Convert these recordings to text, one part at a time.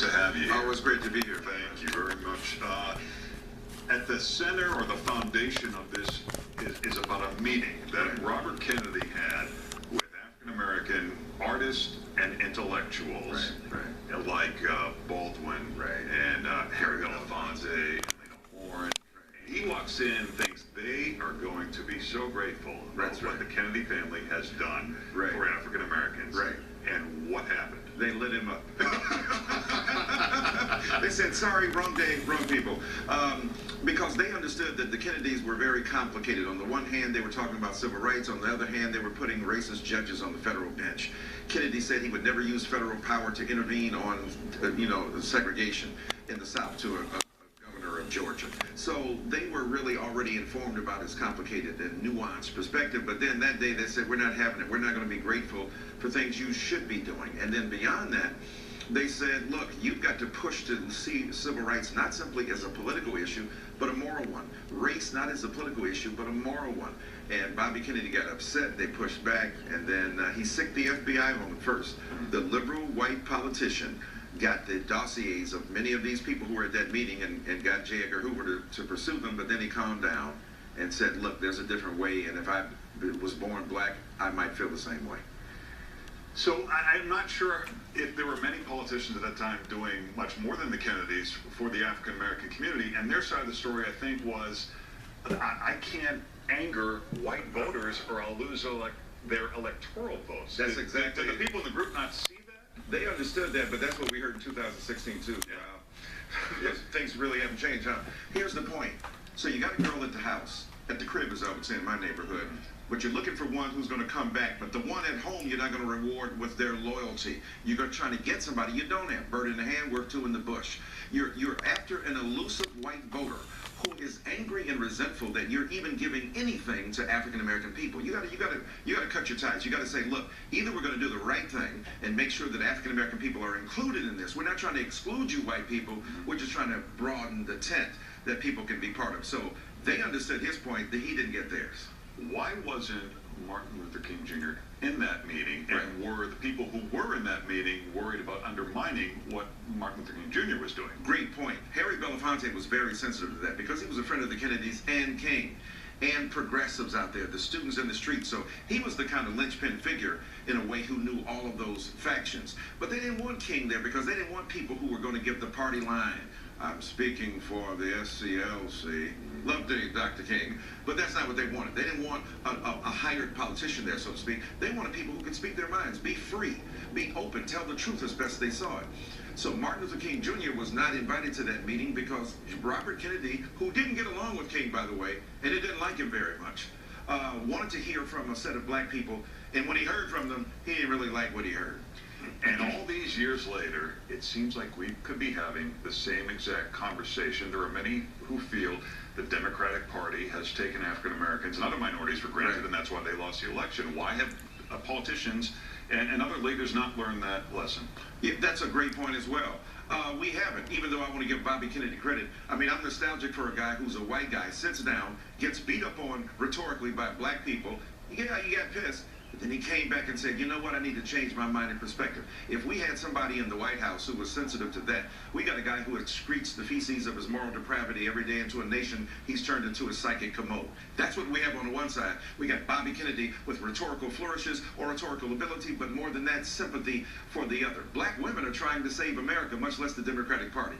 to have you here. Always great to be here. Thank you very much. At the center or the foundation of this is about a meeting that Robert Kennedy had with African American artists and intellectuals, like Baldwin and Harry Belafonte and Lena Horne. He walks in and thinks they are going to be so grateful about what the Kennedy family has done for African Americans. And what happened? They lit him up. They said, sorry, wrong day, wrong people. Because they understood that the Kennedys were very complicated. On the one hand, they were talking about civil rights. On the other hand, they were putting racist judges on the federal bench. Kennedy said he would never use federal power to intervene on, segregation in the South to a governor of Georgia. So they were really already informed about his complicated and nuanced perspective. But then that day they said, we're not having it. We're not going to be grateful for things you should be doing. And then beyond that, they said, look, you've got to push to see civil rights not simply as a political issue, but a moral one. Race not as a political issue, but a moral one. And Bobby Kennedy got upset. They pushed back, and then he sicked the FBI on them first. The liberal white politician got the dossiers of many of these people who were at that meeting and got J. Edgar Hoover to pursue them, but then he calmed down and said, look, there's a different way, and if I was born black, I might feel the same way. So I'm not sure if there were many politicians at that time doing much more than the Kennedys for the African American community, and their side of the story, I think, was I can't anger white voters or I'll lose their electoral votes. That's exactly. Did the people in the group not see that? They understood that, but that's what we heard in 2016 too. Yes, things really haven't changed, huh? Here's the point. So you got a girl at the house, at the crib, as I would say in my neighborhood, but you're looking for one who's going to come back. But the one at home, you're not going to reward with their loyalty. You're going to try to get somebody you don't have. Bird in the hand, worth two in the bush. You're after an elusive white voter who is angry and resentful that you're even giving anything to African American people. You got to cut your ties. You got to say, look, either we're going to do the right thing and make sure that African American people are included in this. We're not trying to exclude you white people. We're just trying to broaden the tent that people can be part of. So they understood his point that he didn't get theirs. Why wasn't Martin Luther King Jr. in that meeting, and were the people who were in that meeting worried about undermining what Martin Luther King Jr. was doing? Great point. Harry Belafonte was very sensitive to that because he was a friend of the Kennedys and King and progressives out there, the students in the streets. So he was the kind of linchpin figure in a way who knew all of those factions. But they didn't want King there because they didn't want people who were going to give the party line. I'm speaking for the SCLC. Loved it, Dr. King. But that's not what they wanted. They didn't want a hired politician there, so to speak. They wanted people who could speak their minds, be free, be open, tell the truth as best they saw it. So Martin Luther King Jr. was not invited to that meeting because Robert Kennedy, who didn't get along with King, by the way, and he didn't like him very much, wanted to hear from a set of black people. And when he heard from them, he didn't really like what he heard. And all these years later, it seems like we could be having the same exact conversation. There are many who feel the Democratic Party has taken African Americans and other minorities for granted, and that's why they lost the election. Why have politicians and other leaders not learned that lesson? Yeah, that's a great point as well. We haven't, even though I want to give Bobby Kennedy credit. I mean, I'm nostalgic for a guy who's a white guy, sits down, gets beat up on rhetorically by black people. Yeah, you got pissed. But then he came back and said, you know what, I need to change my mind and perspective. If we had somebody in the White House who was sensitive to that, we got a guy who excretes the feces of his moral depravity every day into a nation he's turned into a psychic commode. That's what we have on the one side. We got Bobby Kennedy with rhetorical flourishes, oratorical ability, but more than that, sympathy for the other. Black women are trying to save America, much less the Democratic Party.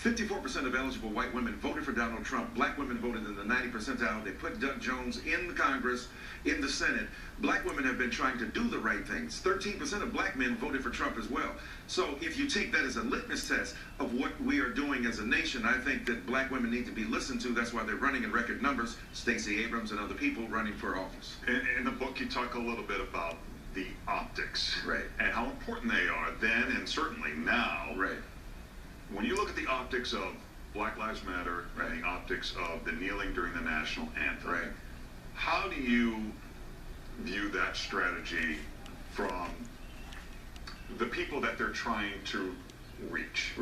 54% of eligible white women voted for Donald Trump. Black women voted in the 90 percentile. They put Doug Jones in the Congress, in the Senate. Black women have been trying to do the right things. 13% of black men voted for Trump as well. So if you take that as a litmus test of what we are doing as a nation, I think that black women need to be listened to. That's why they're running in record numbers. Stacey Abrams and other people running for office. In the book, you talk a little bit about the optics. And how important they are then and certainly now. When you look at the optics of Black Lives Matter and the optics of the kneeling during the national anthem, how do you view that strategy from the people that they're trying to reach?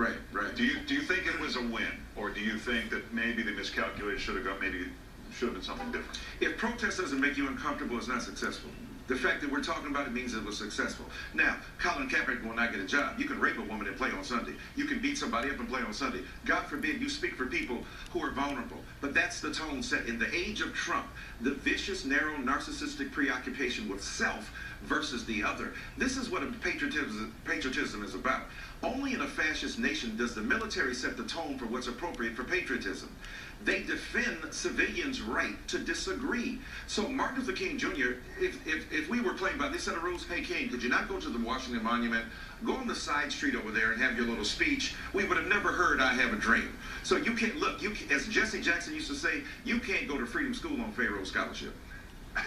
Do you think it was a win, or do you think that maybe they miscalculated, should have been something different? If protest doesn't make you uncomfortable, it's not successful. The fact that we're talking about it means it was successful. Now, Colin Kaepernick will not get a job. You can rape a woman and play on Sunday. You can beat somebody up and play on Sunday. God forbid you speak for people who are vulnerable. But that's the tone set. In the age of Trump, the vicious, narrow, narcissistic preoccupation with self versus the other. This is what patriotism is about. Only in a fascist nation does the military set the tone for what's appropriate for patriotism. They defend civilians' right to disagree. So Martin Luther King Jr., if we were playing by this set of rules, hey King, could you not go to the Washington Monument, go on the side street over there and have your little speech? We would have never heard I Have a Dream. So you can't, look, as Jesse Jackson used to say, you can't go to Freedom School on Pharaoh Scholarship.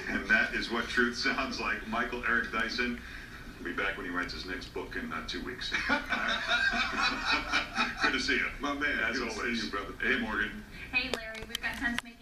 And that is what truth sounds like. Michael Eric Dyson will be back when he writes his next book in 2 weeks. Good to see you. My man, As good to always. see you, brother. Hey, Morgan. Hey, Larry, we've got tons to make